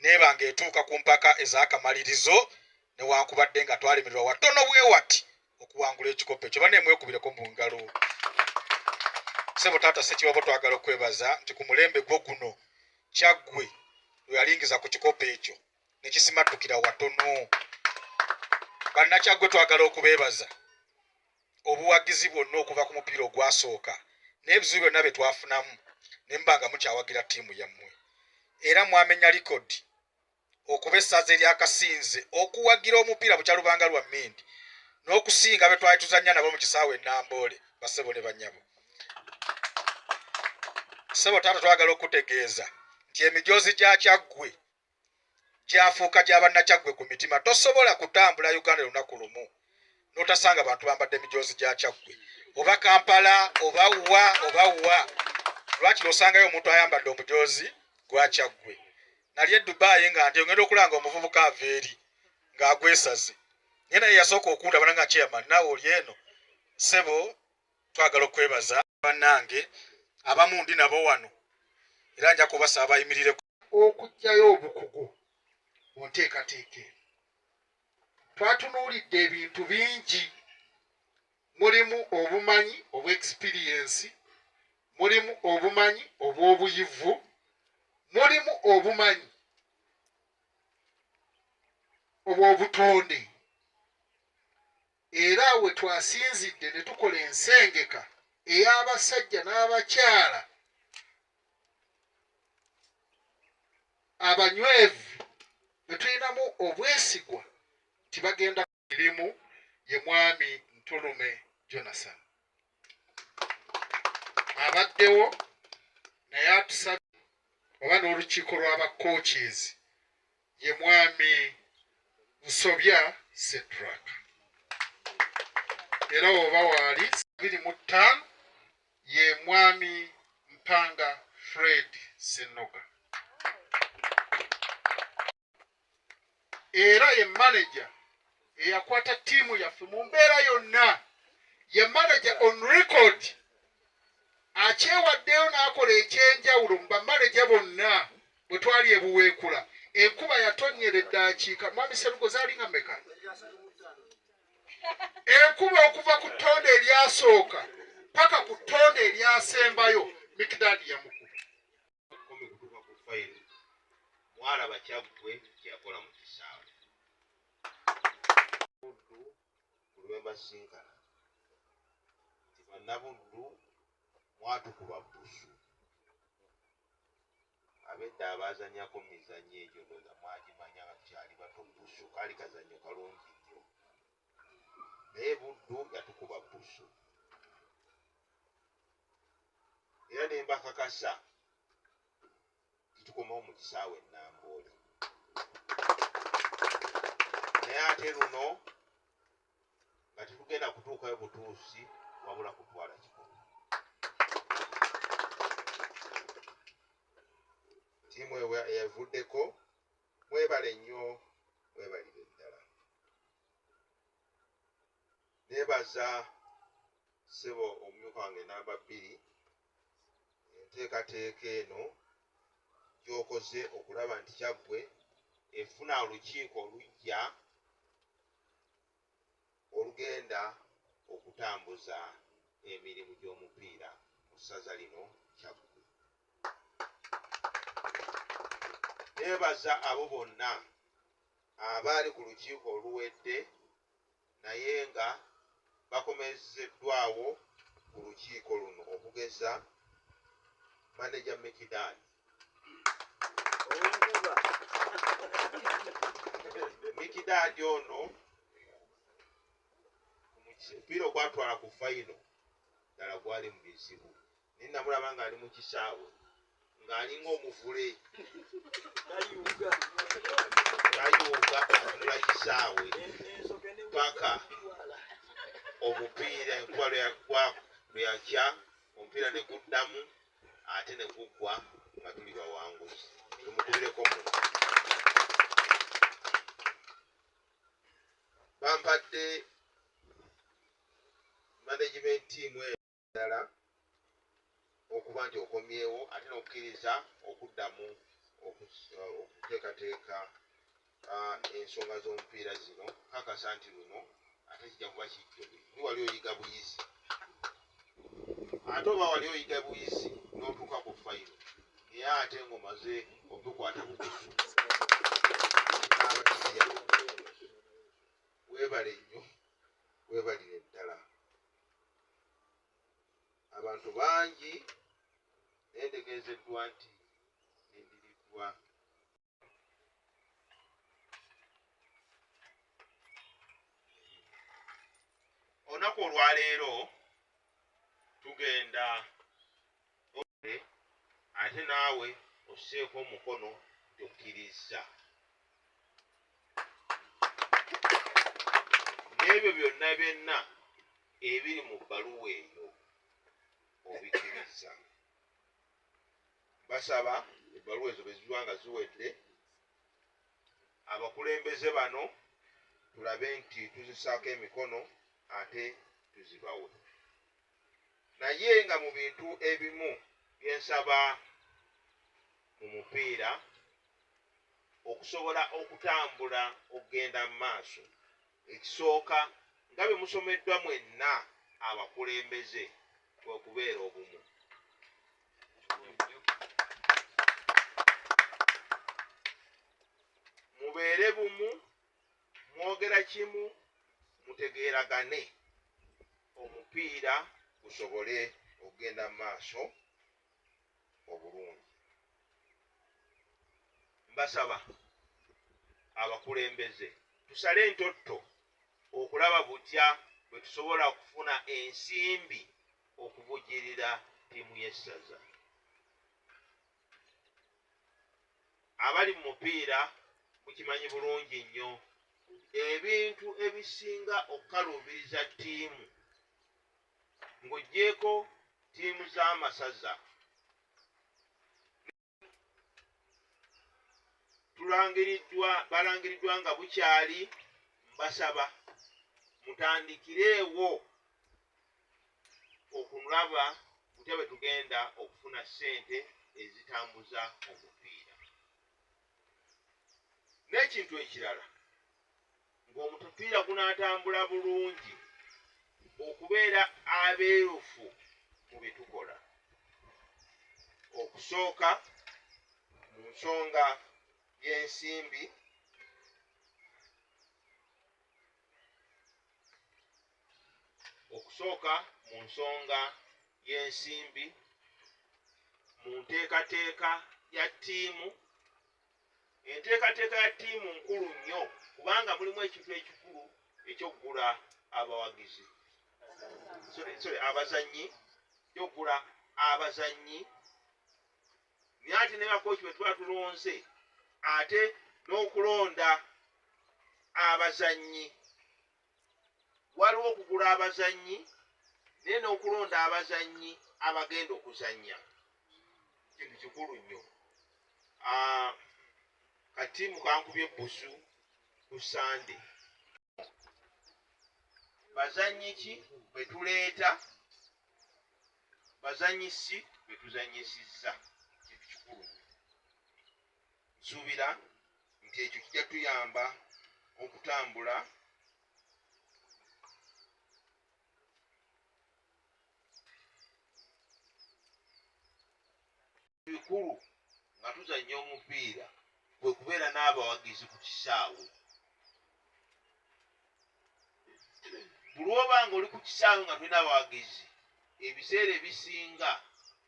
nebanga etuuka ku mpaka ez'akamalirizo newankubadde nga twalemererwa watono bwe wati okuwangula ekikopo ekyo banemwekubireko mu ngalo. Ssebo taata Ssekibabo twagala okwebaza nti ku mulembe gwo guno Kyaggwe lwe yalingiza ku kikopo ekyo nekisimatukira watono. Bannakyaggwe twagala okubeebaza obuwagizi bwonna okuva ku mupiira ogwasooka n'ebizibu byonna bye twafunamu nembanga mukyawagira ttiimu yammwe era mwamenya likodi okuba essaza eryakasinze okuwagira omupiira bukyalubanga lwa Mmindi n'okusinga be twali tuzannya nabo mu kisaawe Namboole bassebo ne bannyabo. Ssebo taata twagala okutegeeza nti emijoozi gya Kyaggwe gyafuuka gy'abannakyaggwe ku mitima. Tosobola kutambula Uganda lunaku lumu n'otasanga abantu bambadde emijoozi gya Kyaggwe oba Kampala oba wa. Lwaki osangayo omuntu ayambadde omujoozi gwa Kyaggwe? Nali e Dubai nga ndi ngenda okulanga omuvubuka ava eri ng'agwesaze naye naye yasooka okundabana nga chairman naawe oli eno. Ssebo twagala okwebaza bannange abamu ndi nabo wano era nja kubasaba bayimirireko okuggyayo obukugu mu nteekateeka eno. Twatunuulidde ebintu bingi, mulimu obumanyi obw'experience, mulimu obumanyi obw'obuyivu, mulimu obumanyi obw'obutonde. Era we twasinzidde ne tukola ensengeka ey'abasajja n'abakyala abanywevu be tulinamu obwesigwa nti bagenda mirimu ye mwami Ntulume Jonathan. Abaddewo naye atusabye oba n'olukiiko lw'abacoaches ye mwami Busobya Cedric. Era oba waali 25 ye mwami Mpanga Fred Senoga. Era ye manager eyakwata ttiimu yaffe mu mbeera yonna, ye manager on record akyewaddeyo n'akola ekyenjawulo mu bamanaja bonna bwe twali ebuweekula. Enkuba yatonnyera eddakiika mwami Serugo zaali nga mmeka? Enkuba okuva ku ttonde eryasooka paka ku ttonde eryasembayo Mikidadi yamukuba. Kutuuka ku fayiro mwalaba Kyaggwe kyeyakola mu kisaawe Buddu ku lw'embasinkana nti bannabuddu mwatukuba bbusu. Abedda abaazannyako mu mizannyo egyo nga mwagimanya nga tukyali bato, bbusu kaali kazannyo kalungi nnyo, naye Buddu yatukuba bbusu. Era ne mbakakasa tukomawo mu kisaawe Namboole. Naye ate luno nga tetugenda kutuukayo butuusi wabula kutwala kikopo. Ttiimu eyavuddeko mwebale nnyo, mwebalire ddala. Neebaza ssebo omumyuka wange namba 2 enteekateeka eno gy'okoze okulaba nti Kyaggwe efuna olukiiko olujja olugenda okutambuza emirimu gy'omupiira mu ssaza lino Kyaggwe. Neebaza abo bonna abaali ku lukiiko oluwedde naye nga bakomezeddwawo ku lukiiko luno okugeza maneja Mikidadi. Mikidadi ono omupiira ogwatwala ku fayino ddala gwali mu bizibu, naye namulaba ng'ali mu kisaawe ng'alinga omuvule tayuuga atula kisaawe paka omupiira enkuba lwe yakya omupiira ne guddamu ate ne guggwa nga tuli bawanguzi. Tumukubireko mu bampadde management team ddala okuba nti okomyewo ate n'okukkiriza okuddamu okuteekateeka ensonga z'omupiira zino kakasa nti luno ate kijja kuba kijjo ni wali oyiga buyizi ate oba wali oyiga buyizi n'otuuka ku fayiro naye ate ng'omaze okutukwata bukusu n'abatijja weebale nnyo weebalire ddala abantu bangi naye ntegeezeddwa nti nindiriddwa olunaku olwaleero tugenda ate naawe osseeko omukono tokkiriza n'ebyo byonna byonna ebiri mu bbaluwa eyo obikiriza basaba ebbaluwa ezo bwe ziba nga ziwedde abakulembeze bano tulabe nti tuzisaako emikono ate tuzibawe naye nga mu bintu ebimu byensaba mu mupiira okusobola okutambula okugenda mu maaso ekisooka nga bwe musomeddwa mwenna abakulembeze kwe kubeera obumu mubeere bumu mwogera kimu mutegeeragane omupiira gusobole okugenda mu maaso obulungi mbasaba abakulembeze tusale entotto okulaba butya bwe tusobola okufuna ensimbi okuvujjirira ttiimu y'essaza abali mu mupiira mukimanyi bulungi nnyo ebintu ebisinga okukaluubiriza ttiimu ng'oggyeko ttiimu z'amasaza balangiriddwa nga bukyali mbasaba mutandikireewo okulaba butya bwe tugenda okufuna ssente ezitambuza omupiira n'ekintu ekirala ng'omupiira gunaatambula bulungi okubeera abeerufu mu bye tukola okusooka mu nsonga y'ensimbi mu nteekateeka ya ttiimu enteekateeka ya ttiimu nkulu nnyo kubanga mulimu ekintu ekikulu ekyokugula abawagizi abazannyi kyokugula abazannyi naye ate ne bakooki bwe tuba tulonze ate n'okulonda abazannyi waliwo okugula abazannyi naye n'okulonda abazannyi abagenda okuzannya kintu kikulu nnyo katiimu kankubye ebbusu ku sande bazannyi ki bwe tuleeta bazannyisi bwe tuzannyisizza kintu kikulu nsuubira nti ekyo kijja tuyamba okutambula bikulu nga tuzannya omupiira kwe kubeera n'abawagizi ku kisaawe buli oba nga oli ku kisaawe nga tulina abawagizi ebiseera ebisinga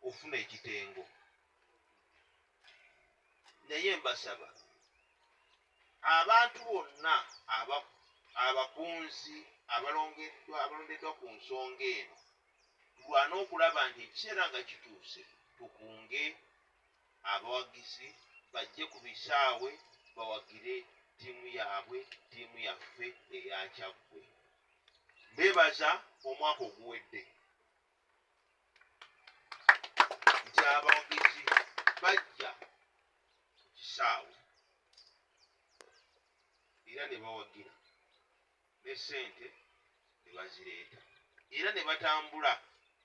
ofuna ekitengo naye mbasaba abantu bonna abakunzi abalondeddwa ku nsonga eno tulwana okulaba nti ekiseera nga kituuse tukunge abawagizi bajje ku bisaawe bawagire ttiimu yaabwe ttiimu yaffe eyakyaggwe mbeebaza omwaka oguwedde nti abawagizi bajja ku kisaawe era ne bawagira ne ssente ne bazireeta era ne batambula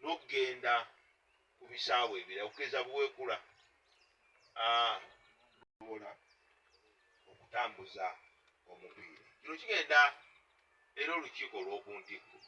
n'okugenda ku bisaawe ebirala okugeza buweekula okusobola okutambuza omupiira. Kino kigenda era olukiiko olw'okuntikko.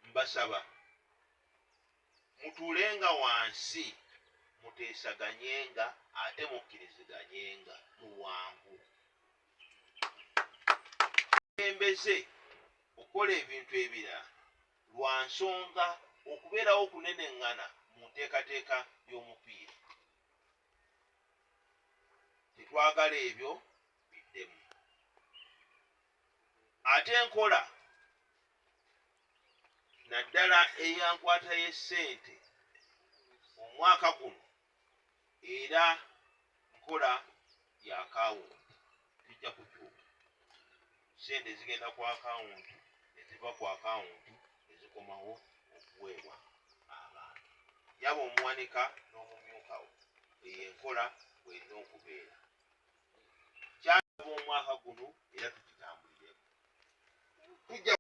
Mbasaba mutuulenga wansi muteesaganyenga ate mukkiriziganyenga mu bwangu. Embeze okukola ebintu ebirala lwa nsonga okubeerawo okuneneŋŋana mu nteekateeka y'omupiira. Tetwagala ebyo biddemu. Ate enkola naddala eyankwata y'essente omwaka guno era nkola ya akawunti tujja kukyuka. Sente zigenda ku akawunti ne ziva ku akawunti ne zikomawo okuweebwa abantu. Yaba omuwanika n'omumyukawo eyo enkola bw'erina okubeera. Kyalaba omwaka guno era tukitambuliremu. Tujja